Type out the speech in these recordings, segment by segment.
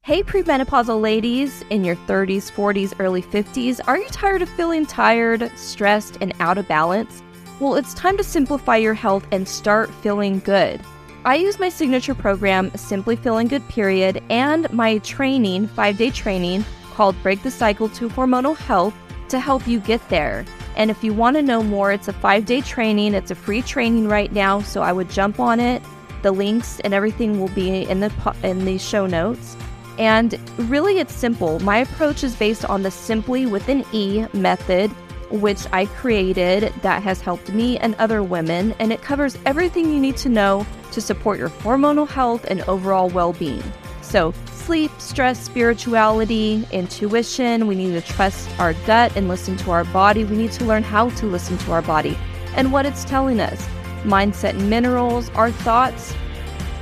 Hey premenopausal ladies in your 30s, 40s, early 50s, are you tired of feeling tired, stressed, and out of balance? Well, it's time to simplify your health and start feeling good. I use my signature program, Simply Feeling Good Period, and my training, 5-day training, called Break the Cycle to Hormonal Health to help you get there. And if you want to know more, it's a 5-day training. It's a free training right now, so I would jump on it. The links and everything will be in the show notes. And really, it's simple. My approach is based on the Simply with an E method, which I created that has helped me and other women. And it covers everything you need to know to support your hormonal health and overall well-being. So sleep, stress, spirituality, intuition. We need to trust our gut and listen to our body. We need to learn how to listen to our body and what it's telling us. Mindset and minerals, our thoughts,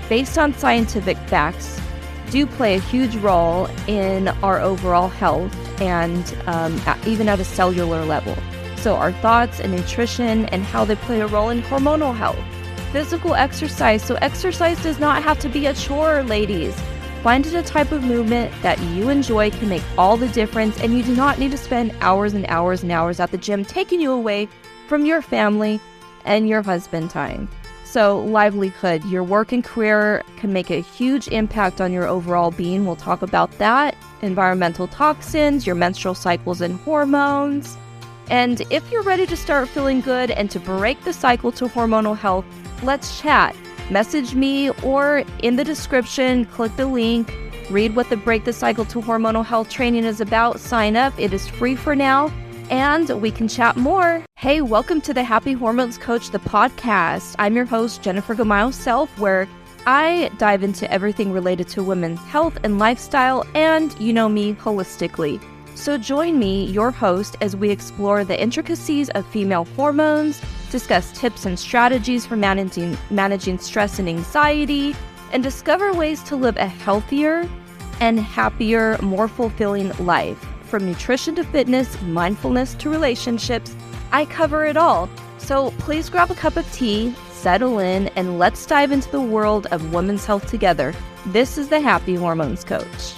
based on scientific facts, do play a huge role in our overall health and even at a cellular level. So our thoughts and nutrition and how they play a role in hormonal health. Physical exercise. So exercise does not have to be a chore, ladies. Find a type of movement that you enjoy can make all the difference, and you do not need to spend hours and hours and hours at the gym taking you away from your family and your husband time. So livelihood, your work and career can make a huge impact on your overall being. We'll talk about that. Environmental toxins, your menstrual cycles and hormones. And if you're ready to start feeling good and to break the cycle to hormonal health, let's chat. Message me or in the description, click the link, read what the Break the Cycle to Hormonal Health training is about, sign up. It is free for now. And we can chat more. Hey, welcome to the Happy Hormones Coach, the podcast. I'm your host, Jennifer Gamayo Self, where I dive into everything related to women's health and lifestyle, and you know me, holistically. So join me, your host, as we explore the intricacies of female hormones, discuss tips and strategies for managing stress and anxiety, and discover ways to live a healthier and happier, more fulfilling life. From nutrition to fitness, mindfulness to relationships, I cover it all. So please grab a cup of tea, settle in, and let's dive into the world of women's health together. This is the Happy Hormones Coach.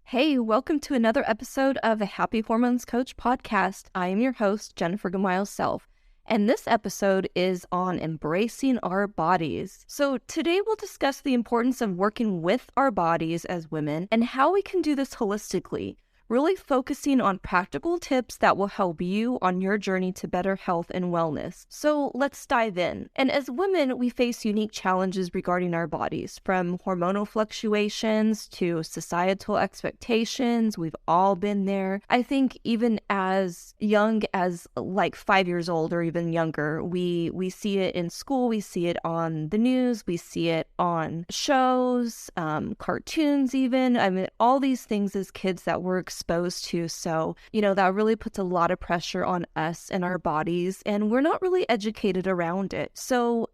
Hey, welcome to another episode of the Happy Hormones Coach podcast. I am your host, Jennifer Gamayo Self. And this episode is on embracing our bodies. So today we'll discuss the importance of working with our bodies as women and how we can do this holistically, really focusing on practical tips that will help you on your journey to better health and wellness. So let's dive in. And as women, we face unique challenges regarding our bodies, from hormonal fluctuations to societal expectations. We've all been there. I think even as young as like 5 years old or even younger, we see it in school, we see it on the news, we see it on shows, cartoons even. I mean, all these things as kids that we're exposed to. So, that really puts a lot of pressure on us and our bodies, and we're not really educated around it. So,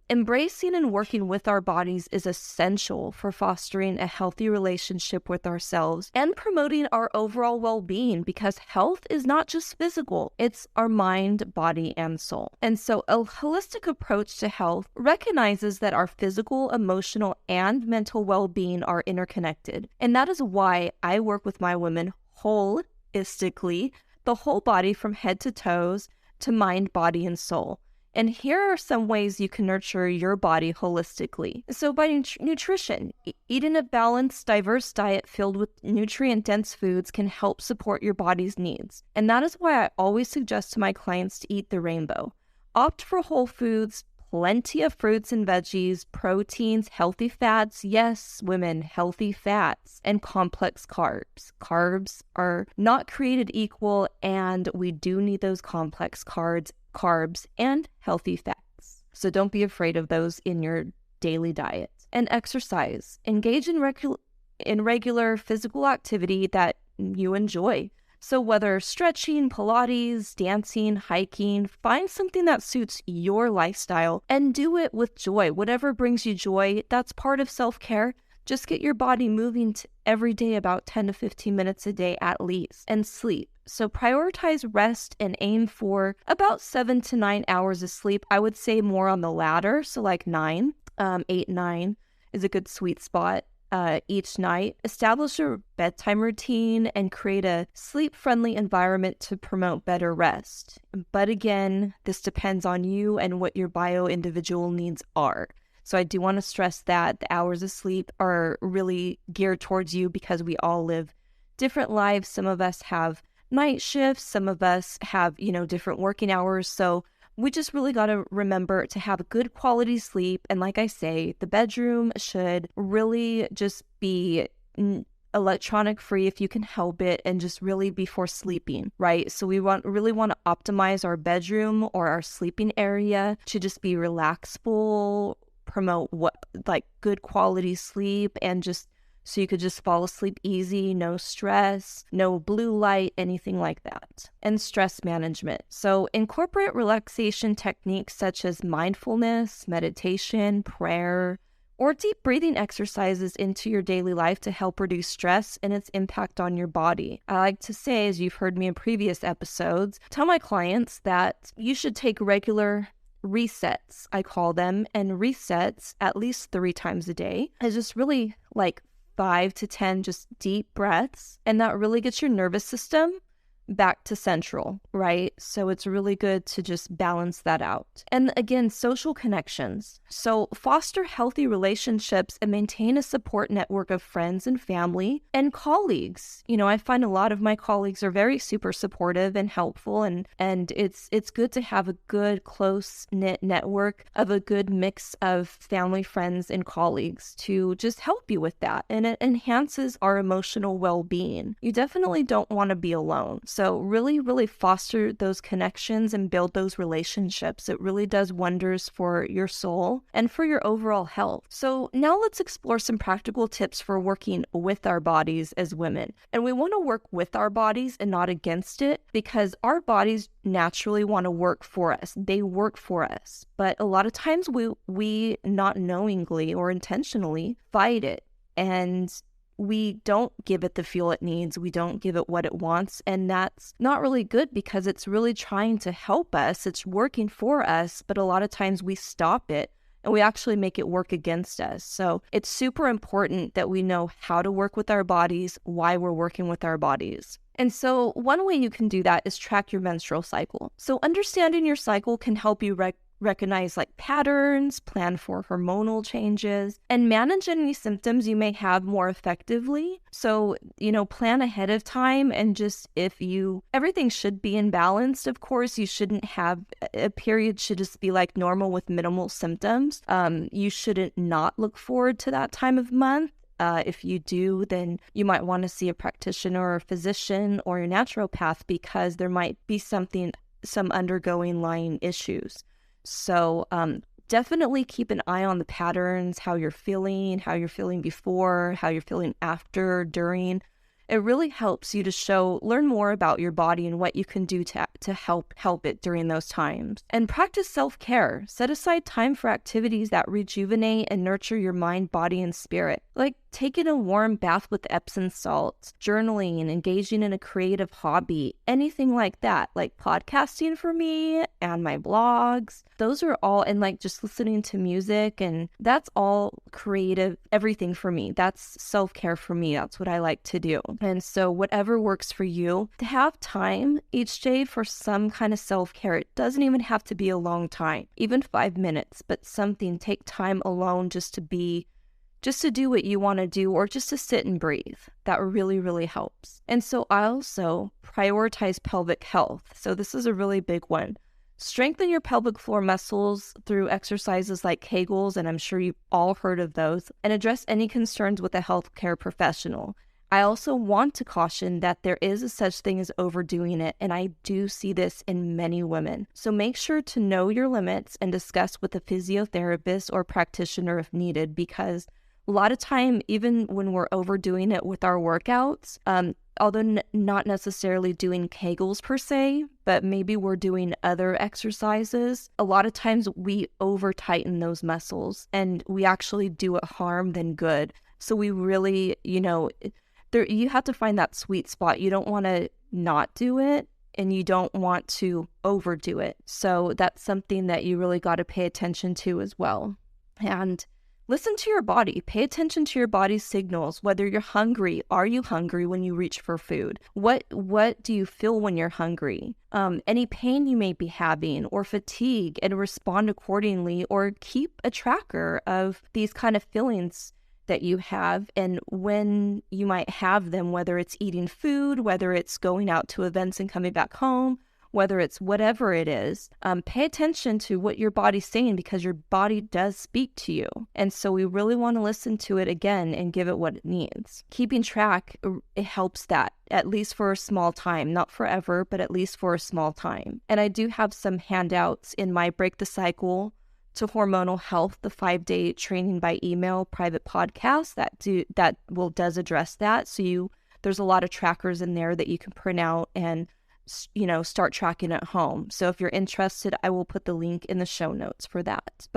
embracing and working with our bodies is essential for fostering a healthy relationship with ourselves and promoting our overall well-being, because health is not just physical, it's our mind, body, and soul. And so a holistic approach to health recognizes that our physical, emotional, and mental well-being are interconnected. And that is why I work with my women holistically, the whole body from head to toes, to mind, body, and soul. And here are some ways you can nurture your body holistically. So by nutrition, eating a balanced, diverse diet filled with nutrient-dense foods can help support your body's needs. And that is why I always suggest to my clients to eat the rainbow. Opt for whole foods, plenty of fruits and veggies, proteins, healthy fats. Yes, women, healthy fats, and complex carbs. Carbs are not created equal, and we do need those complex carbs and healthy fats. So don't be afraid of those in your daily diet. And exercise. Engage in regular physical activity that you enjoy. So whether stretching, Pilates, dancing, hiking, find something that suits your lifestyle and do it with joy. Whatever brings you joy, that's part of self-care. Just get your body moving every day about 10 to 15 minutes a day at least. And sleep. So prioritize rest and aim for about 7 to 9 hours of sleep. I would say more on the latter, so like 9. 8, 9 is a good sweet spot. Each night, establish a bedtime routine and create a sleep-friendly environment to promote better rest. But again, this depends on you and what your bio-individual needs are. So I do want to stress that the hours of sleep are really geared towards you because we all live different lives. Some of us have night shifts, some of us have, different working hours. So we just really got to remember to have a good quality sleep. And like I say, the bedroom should really just be electronic free if you can help it, and just really before sleeping, right? So we really want to optimize our bedroom or our sleeping area to just be relaxable, promote good quality sleep, and just so you could just fall asleep easy, no stress, no blue light, anything like that. And stress management. So incorporate relaxation techniques such as mindfulness, meditation, prayer, or deep breathing exercises into your daily life to help reduce stress and its impact on your body. I like to say, as you've heard me in previous episodes, tell my clients that you should take regular resets, I call them, and resets at least 3 times a day. It's just really 5 to 10 just deep breaths, and that really gets your nervous system back to central, right? So it's really good to just balance that out. And again, social connections. So foster healthy relationships and maintain a support network of friends and family and colleagues. I find a lot of my colleagues are very super supportive and helpful, and it's good to have a good close-knit network of a good mix of family, friends, and colleagues to just help you with that. And it enhances our emotional well-being. You definitely don't want to be alone. So really, really foster those connections and build those relationships. It really does wonders for your soul and for your overall health. So now let's explore some practical tips for working with our bodies as women. And we want to work with our bodies and not against it, because our bodies naturally want to work for us. They work for us. But a lot of times we not knowingly or intentionally fight it, and we don't give it the fuel it needs. We don't give it what it wants. And that's not really good, because it's really trying to help us. It's working for us. But a lot of times we stop it and we actually make it work against us. So it's super important that we know how to work with our bodies, why we're working with our bodies. And so one way you can do that is track your menstrual cycle. So understanding your cycle can help you recognize patterns, plan for hormonal changes, and manage any symptoms you may have more effectively. So, plan ahead of time, and just everything should be in balance. Of course, you shouldn't have a period should just be normal with minimal symptoms. You shouldn't not look forward to that time of month. If you do, then you might want to see a practitioner or a physician or a naturopath, because there might be some undergoing lying issues. So definitely keep an eye on the patterns, how you're feeling before, how you're feeling after, during. It really helps you to learn more about your body and what you can do to help it during those times. And practice self-care. Set aside time for activities that rejuvenate and nurture your mind, body, and spirit. Like taking a warm bath with Epsom salts, journaling, engaging in a creative hobby, anything like that. Like podcasting for me and my blogs. Those are all, and just listening to music, and that's all creative, everything for me. That's self-care for me. That's what I like to do. And so whatever works for you, to have time each day for some kind of self-care. It doesn't even have to be a long time, even 5 minutes, but something. Take time alone just to do what you want to do, or just to sit and breathe. That really, really helps. And so I also prioritize pelvic health. So this is a really big one. Strengthen your pelvic floor muscles through exercises like Kegels, and I'm sure you've all heard of those, and address any concerns with a healthcare professional. I also want to caution that there is a such thing as overdoing it, and I do see this in many women. So make sure to know your limits and discuss with a physiotherapist or practitioner if needed, because a lot of time, even when we're overdoing it with our workouts, although not necessarily doing Kegels per se, but maybe we're doing other exercises, a lot of times we over-tighten those muscles and we actually do it harm than good. So we really, you have to find that sweet spot. You don't want to not do it, and you don't want to overdo it. So that's something that you really got to pay attention to as well. And listen to your body. Pay attention to your body's signals. Whether you're hungry, are you hungry when you reach for food? What do you feel when you're hungry? Any pain you may be having or fatigue, and respond accordingly, or keep a tracker of these kind of feelings that you have and when you might have them, whether it's eating food, whether it's going out to events and coming back home, whether it's whatever it is. Pay attention to what your body's saying, because your body does speak to you. And so we really want to listen to it again and give it what it needs. Keeping track, it helps that, at least for a small time, not forever, but at least for a small time. And I do have some handouts in my Break the Cycle to Hormonal Health, the 5-day training by email private podcast that does address that. So there's a lot of trackers in there that you can print out and start tracking at home. So if you're interested, I will put the link in the show notes for that.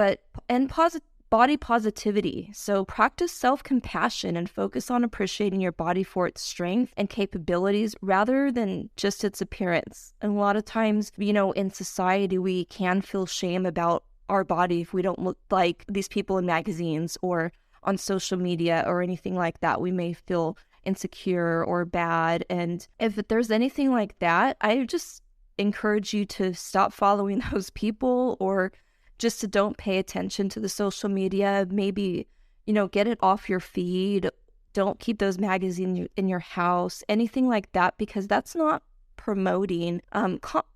Body positivity. So practice self-compassion and focus on appreciating your body for its strength and capabilities rather than just its appearance. And a lot of times, in society, we can feel shame about our body if we don't look like these people in magazines or on social media or anything like that. We may feel insecure or bad. And if there's anything like that, I just encourage you to stop following those people, or just to don't pay attention to the social media. Maybe, get it off your feed. Don't keep those magazines in your house, anything like that, because that's not promoting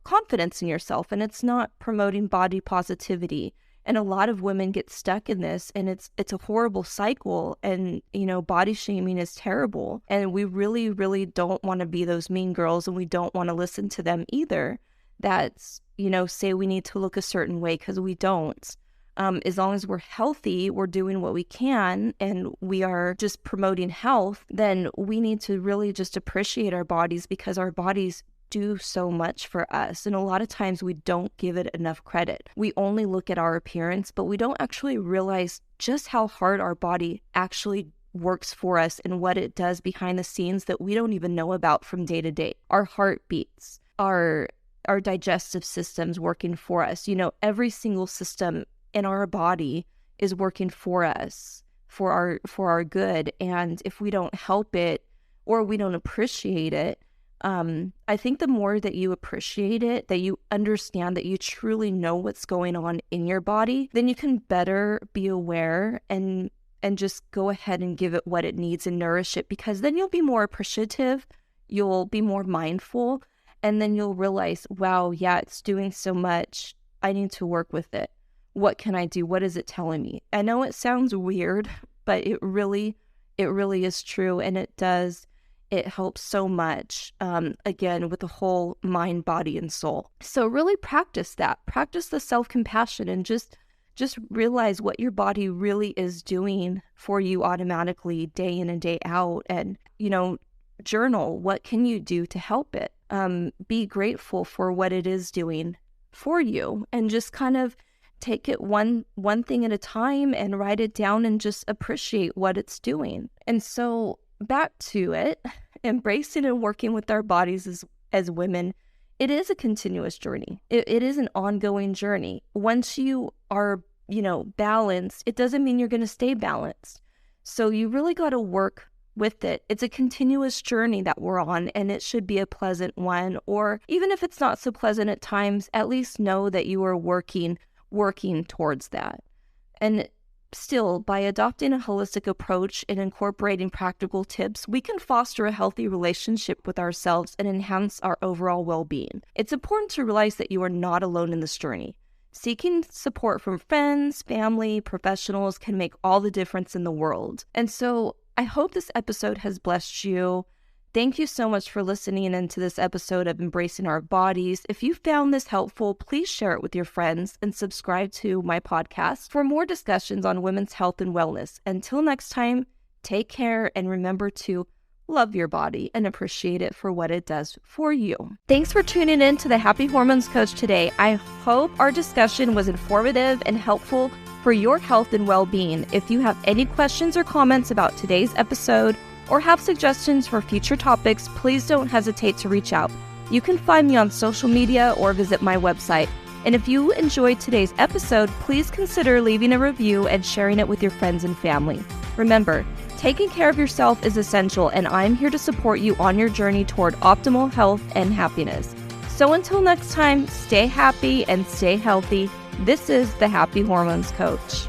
confidence in yourself, and it's not promoting body positivity. And a lot of women get stuck in this, and it's a horrible cycle. And, body shaming is terrible. And we really, really don't want to be those mean girls, and we don't want to listen to them either that, say we need to look a certain way, because we don't. As long as we're healthy, we're doing what we can, and we are just promoting health, then we need to really just appreciate our bodies, because our bodies do so much for us. And a lot of times we don't give it enough credit. We only look at our appearance, but we don't actually realize just how hard our body actually works for us and what it does behind the scenes that we don't even know about from day to day. Our heartbeats, our digestive systems working for us. Every single system in our body is working for us, for our good. And if we don't help it, or we don't appreciate it, I think the more that you appreciate it, that you understand, that you truly know what's going on in your body, then you can better be aware and just go ahead and give it what it needs and nourish it, because then you'll be more appreciative, you'll be more mindful, and then you'll realize, wow, yeah, it's doing so much. I need to work with it. What can I do? What is it telling me? I know it sounds weird, but it really is true, and it helps so much, again, with the whole mind, body, and soul. So really practice that. Practice the self-compassion, and just realize what your body really is doing for you automatically, day in and day out. And, journal. What can you do to help it? Be grateful for what it is doing for you, and just kind of take it one thing at a time and write it down and just appreciate what it's doing. And so back to it, embracing and working with our bodies as women, it is a continuous journey. It is an ongoing journey. Once you are, balanced, it doesn't mean you're going to stay balanced. So you really got to work with it. It's a continuous journey that we're on, and it should be a pleasant one. Or even if it's not so pleasant at times, at least know that you are working towards that. And still, by adopting a holistic approach and incorporating practical tips, we can foster a healthy relationship with ourselves and enhance our overall well-being. It's important to realize that you are not alone in this journey. Seeking support from friends, family, professionals can make all the difference in the world. And so I hope this episode has blessed you. Thank you so much for listening into this episode of Embracing Our Bodies. If you found this helpful, please share it with your friends and subscribe to my podcast for more discussions on women's health and wellness. Until next time, take care, and remember to love your body and appreciate it for what it does for you. Thanks for tuning in to the Happy Hormones Coach today. I hope our discussion was informative and helpful for your health and well-being. If you have any questions or comments about today's episode, or have suggestions for future topics, please don't hesitate to reach out. You can find me on social media or visit my website, And if you enjoyed today's episode, please consider leaving a review and sharing it with your friends and family. Remember, taking care of yourself is essential, and I'm here to support you on your journey toward optimal health and happiness. So until next time, stay happy and stay healthy. This is the Happy Hormones Coach.